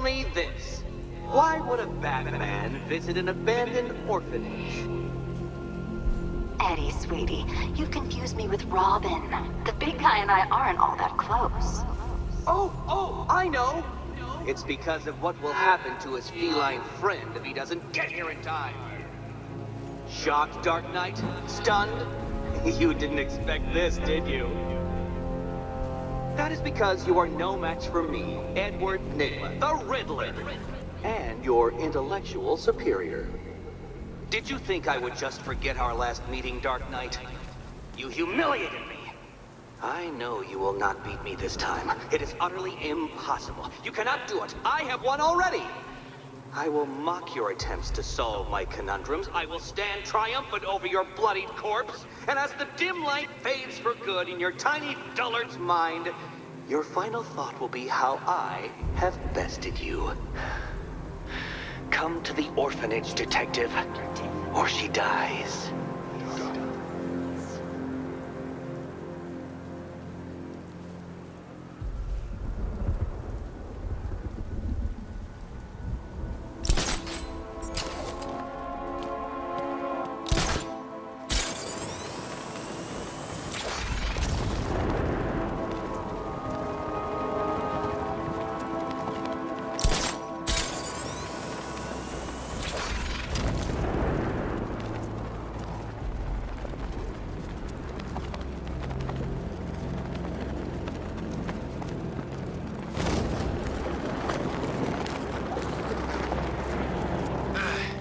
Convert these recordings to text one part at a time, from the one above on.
me this. Why would a Batman visit an abandoned orphanage? Eddie, sweetie, you confused me with Robin. The big guy and I aren't all that close. Oh, I know! It's because of what will happen to his feline friend if he doesn't get here in time. Shocked, Dark Knight? Stunned? You didn't expect this, did you? That is because you are no match for me, Edward Nygma, the Riddler, and your intellectual superior. Did you think I would just forget our last meeting, Dark Knight? You humiliated me. I know you will not beat me this time. It is utterly impossible. You cannot do it. I have won already. I will mock your attempts to solve my conundrums. I will stand triumphant over your bloodied corpse. And as the dim light fades for good in your tiny dullard's mind, your final thought will be how I have bested you. Come to the orphanage, detective, or she dies.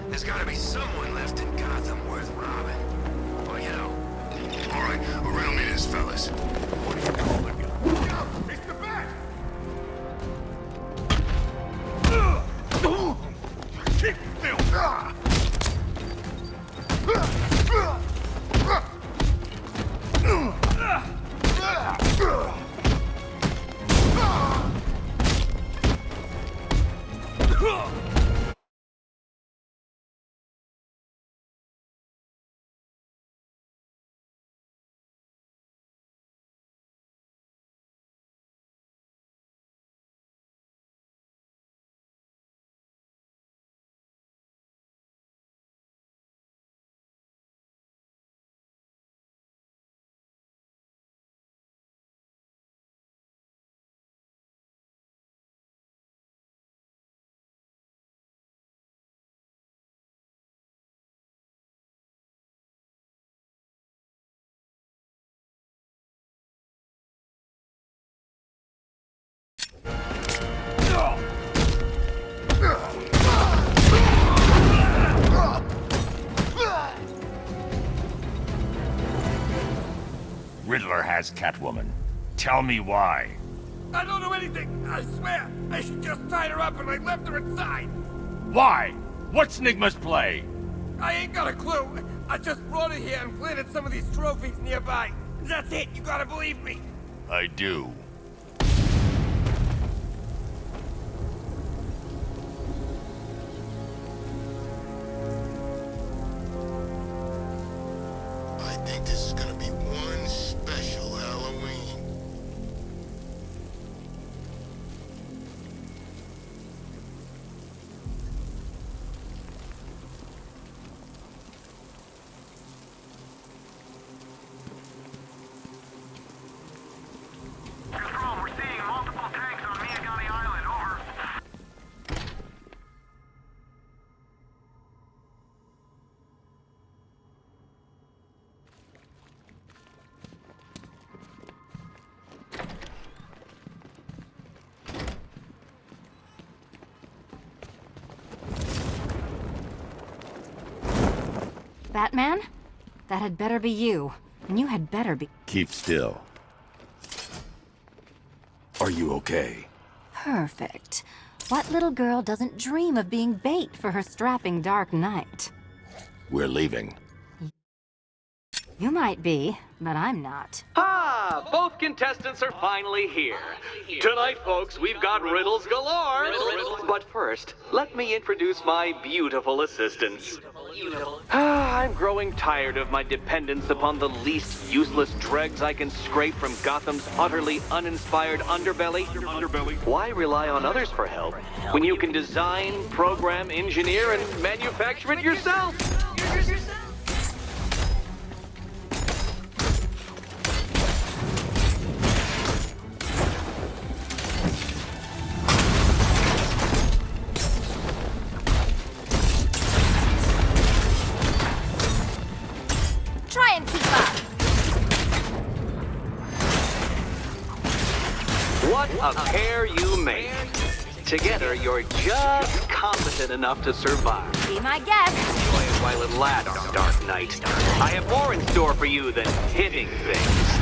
There's gotta be someone left in Gotham worth robbing. Well, you know. All right, riddle me this, fellas. What do you call it? Yo, it's the bat! Keep still! Riddler has Catwoman. Tell me why. I don't know anything, I swear. I just tied her up and I left her inside. Why? What's Nygma's play? I ain't got a clue. I just brought her here and planted some of these trophies nearby. That's it, you gotta believe me. I do. I think this is gonna be one special Halloween. Control, we're seeing multiple tanks on Miagani Island, over. Batman? That had better be you. And you had better be... Keep still. Are you okay? Perfect. What little girl doesn't dream of being bait for her strapping Dark Knight? We're leaving. You might be, but I'm not. Ah, both contestants are finally here. Tonight, folks, we've got riddles galore. But first, let me introduce my beautiful assistants. I'm growing tired of my dependence upon the least useless dregs I can scrape from Gotham's utterly uninspired underbelly. Why rely on others for help when you can design, program, engineer, and manufacture it yourself? Try and keep up. What a pair you make. Together, you're just competent enough to survive. Be my guest. Enjoy it while it lasts, Dark Knight. I have more in store for you than hitting things.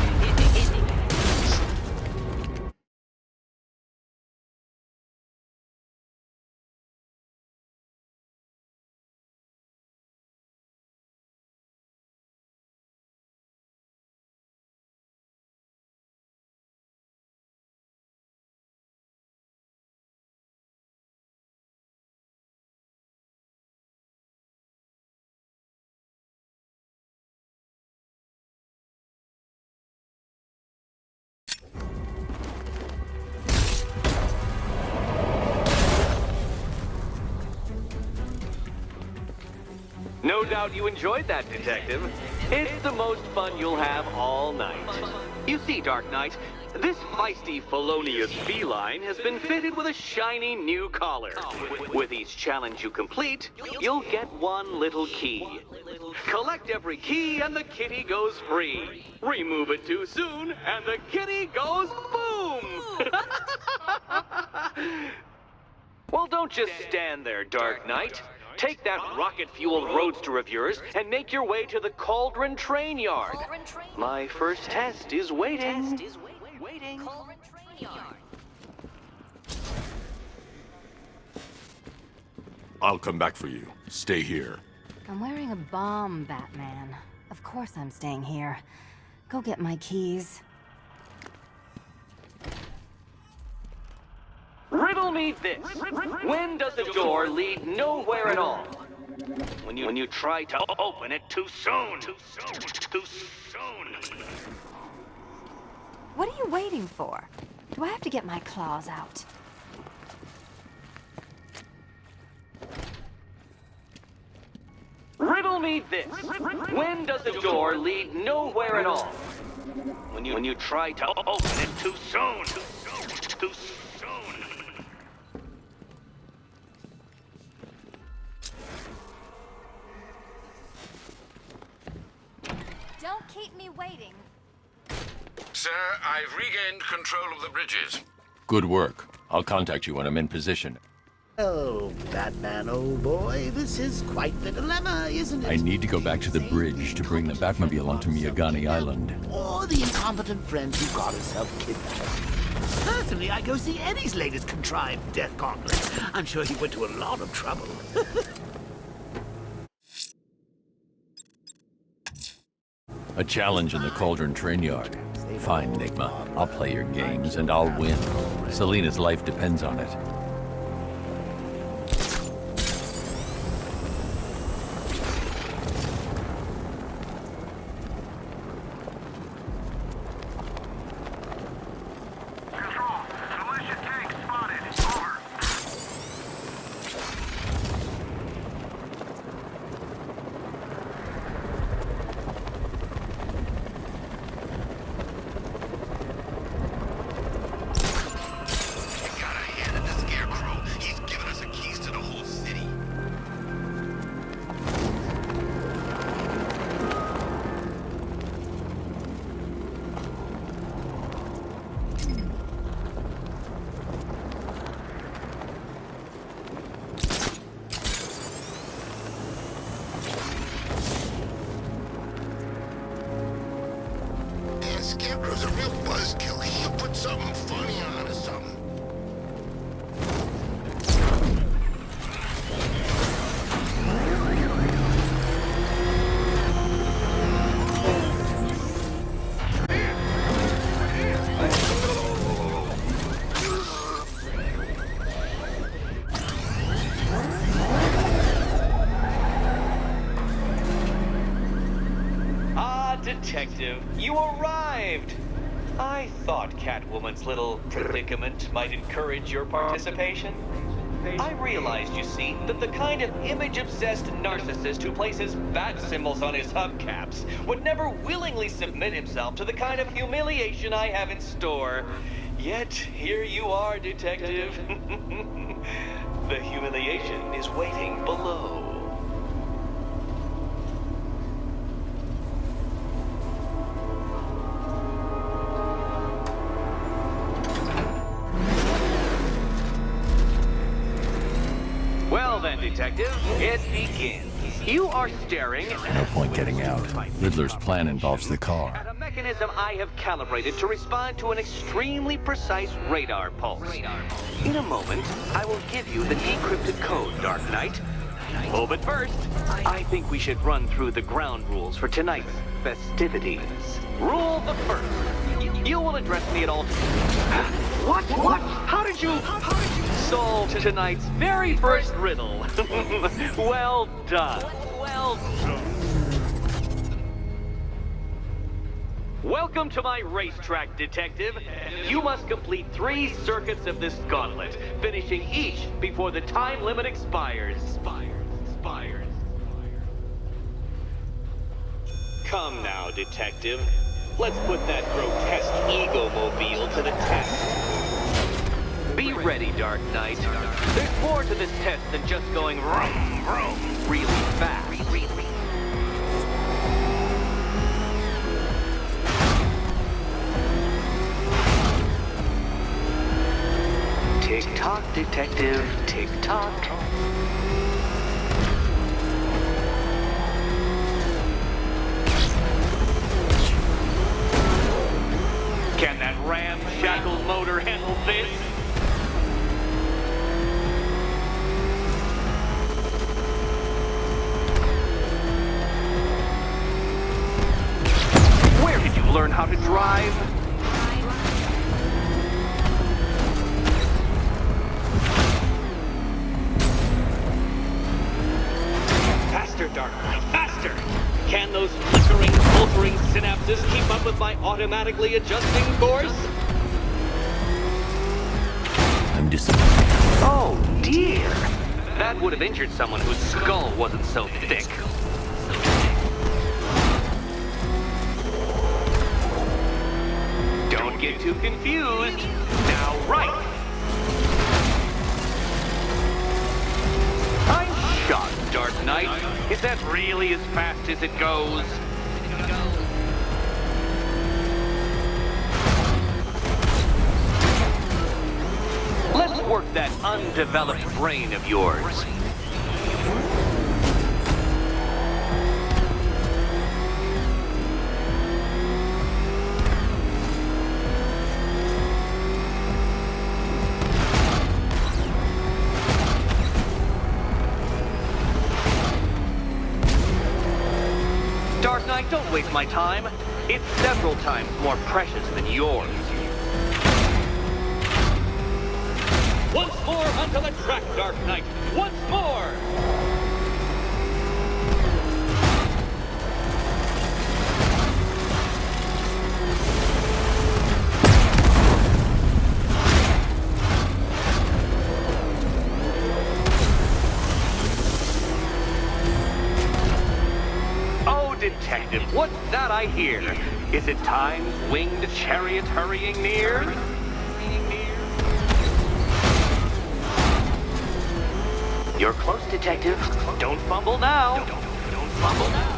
No doubt you enjoyed that, Detective. It's the most fun you'll have all night. You see, Dark Knight, this feisty, felonious feline has been fitted with a shiny new collar. With each challenge you complete, you'll get one little key. Collect every key and the kitty goes free. Remove it too soon and the kitty goes boom! Well, don't just stand there, Dark Knight. Take that rocket-fueled roadster of yours and make your way to the Cauldron Train Yard. My first test is waiting. I'll come back for you. Stay here. I'm wearing a bomb, Batman. Of course I'm staying here. Go get my keys. Riddle me this. When does a door lead nowhere at all? When you try to open it too soon. Too soon. What are you waiting for? Do I have to get my claws out? Riddle me this. When does a door lead nowhere at all? When you try to open it too soon. Too soon. Don't keep me waiting. Sir, I've regained control of the bridges. Good work. I'll contact you when I'm in position. Oh, Batman, old boy, this is quite the dilemma, isn't it? I need to go back to the bridge to bring the Batmobile onto Miyagani Island. Or the incompetent friend who got herself kidnapped. Personally, I go see Eddie's latest contrived death gauntlet. I'm sure he went to a lot of trouble. A challenge in the Cauldron Train Yard. Fine, Nigma. I'll play your games and I'll win. Selina's life depends on it. Control, militia tank spotted. Over. Got a hand in the scarecrow. He's given us the keys to the whole city. Man, Scarecrow's a real buzzkill. He'll put something funny on or something. Detective, you arrived! I thought Catwoman's little predicament might encourage your participation. I realized, you see, that the kind of image-obsessed narcissist who places bat symbols on his hubcaps would never willingly submit himself to the kind of humiliation I have in store. Yet, here you are, Detective. The humiliation is waiting below. Well then, Detective, it begins. You are staring No point getting out. Riddler's plan involves the at car. a mechanism I have calibrated to respond to an extremely precise radar pulse. In a moment, I will give you the decrypted code, Dark Knight. Oh, but first, I think we should run through the ground rules for tonight's festivities. Rule the first. You will address me at all. What? How did you solve tonight's very first riddle? Well done. Well done. Welcome to my racetrack, Detective. You must complete 3 circuits of this gauntlet, finishing each before the time limit expires. Come now, Detective. Let's put that grotesque ego-mobile to the test. Be ready, Dark Knight. There's more to this test than just going vroom, vroom, really fast. Tick-tock, Detective, tick-tock. Can that ramshackle motor handle this? Where did you learn how to drive? Faster, Dark Knight, faster! Can those flickering, filtering synapses keep up with my automatically adjusting course? I'm disappointed. Oh, dear. That would have injured someone whose skull wasn't so thick. Don't get too confused. Now, right. I'm shocked, Dark Knight. Is that really as fast as it goes? Let's work that undeveloped brain of yours. Dark Knight, don't waste my time. It's several times more precious than yours. Once more onto the track, Dark Knight. Once more! Oh, Detective, what's that I hear? Is it time's winged chariot hurrying near? You're close, Detective. Don't fumble now. Don't fumble now.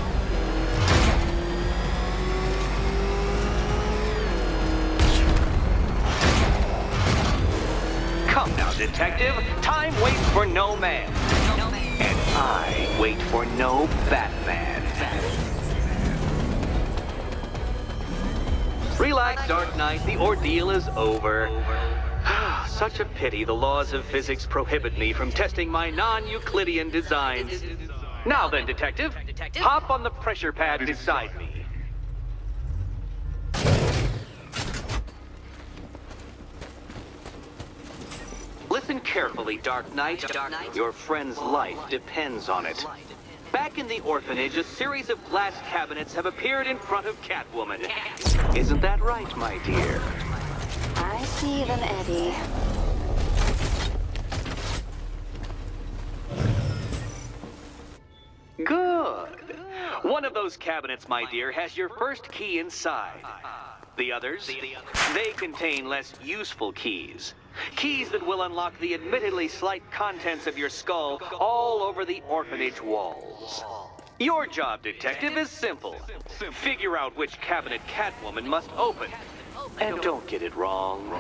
Come now, Detective. Time waits for no man. And I wait for no Batman. Relax, Dark Knight. The ordeal is over. Such a pity the laws of physics prohibit me from testing my non-Euclidean designs. Now then, Detective, hop on the pressure pad beside me. Listen carefully, Dark Knight. Your friend's life depends on it. Back in the orphanage, a series of glass cabinets have appeared in front of Catwoman. Isn't that right, my dear? I see them, Eddie. Good. One of those cabinets, my dear, has your first key inside. The others, they contain less useful keys. Keys that will unlock the admittedly slight contents of your skull all over the orphanage walls. Your job, detective, is simple. Figure out which cabinet Catwoman must open. And don't get it wrong.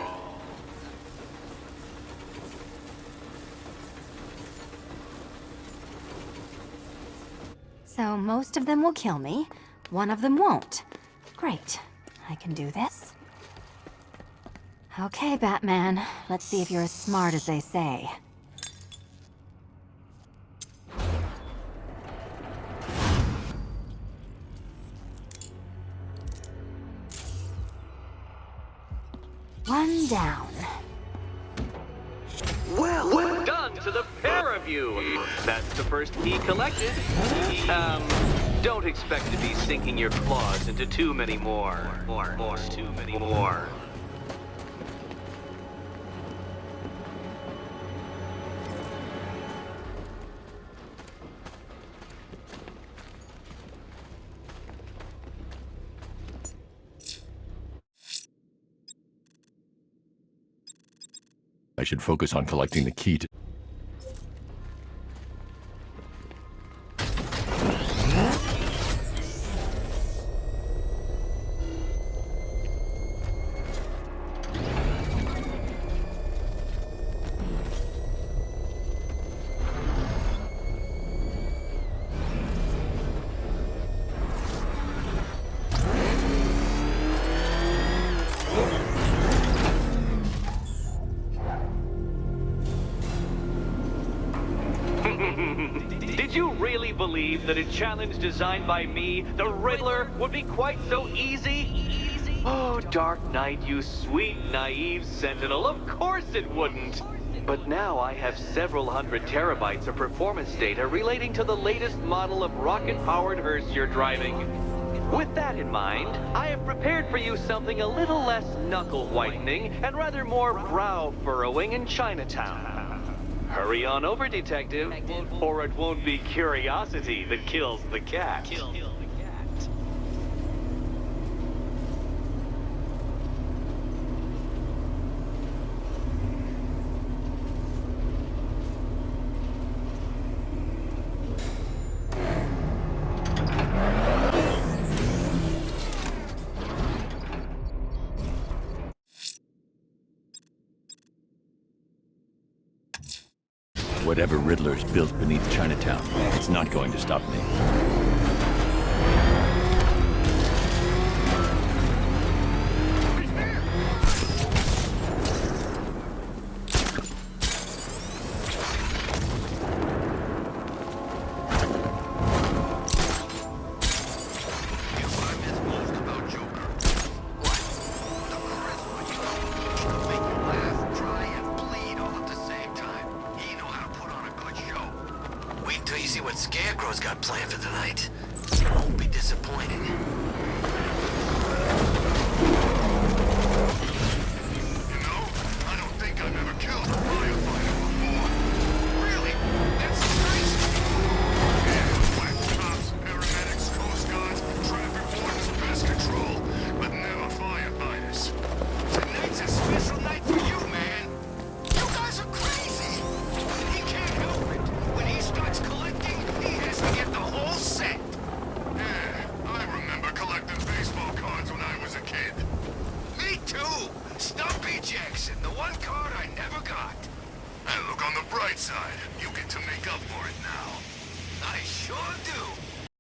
So most of them will kill me, one of them won't. Great, I can do this. Okay, Batman, let's see if you're as smart as they say. One down. Well done to the pair of you. That's the first key collected. Don't expect to be sinking your claws into too many more. Too many more. I should focus on collecting the key to... Did you really believe that a challenge designed by me, the Riddler, would be quite so easy? Oh, Dark Knight, you sweet, naive sentinel, of course it wouldn't. But now I have several hundred terabytes of performance data relating to the latest model of rocket-powered hearse you're driving. With that in mind, I have prepared for you something a little less knuckle-whitening and rather more brow-furrowing in Chinatown. Hurry on over, detective, or it won't be curiosity that kills the cat. Whatever Riddler's built beneath Chinatown, it's not going to stop me. Until you see what Scarecrow's got planned for tonight. You won't be disappointed. You know, I don't think I've ever killed a firefighter before. Really? That's crazy. Yeah, whack cops, paramedics, coast guards, traffic wardens, pest control, but never firefighters. Tonight's a special night for you, man. You guys are crazy. He can't help it. When he starts collecting, he has to get the whole set. Yeah, I remember collecting baseball cards when I was a kid. Me too. Stumpy Jackson, the one card I never got. And look on the bright side.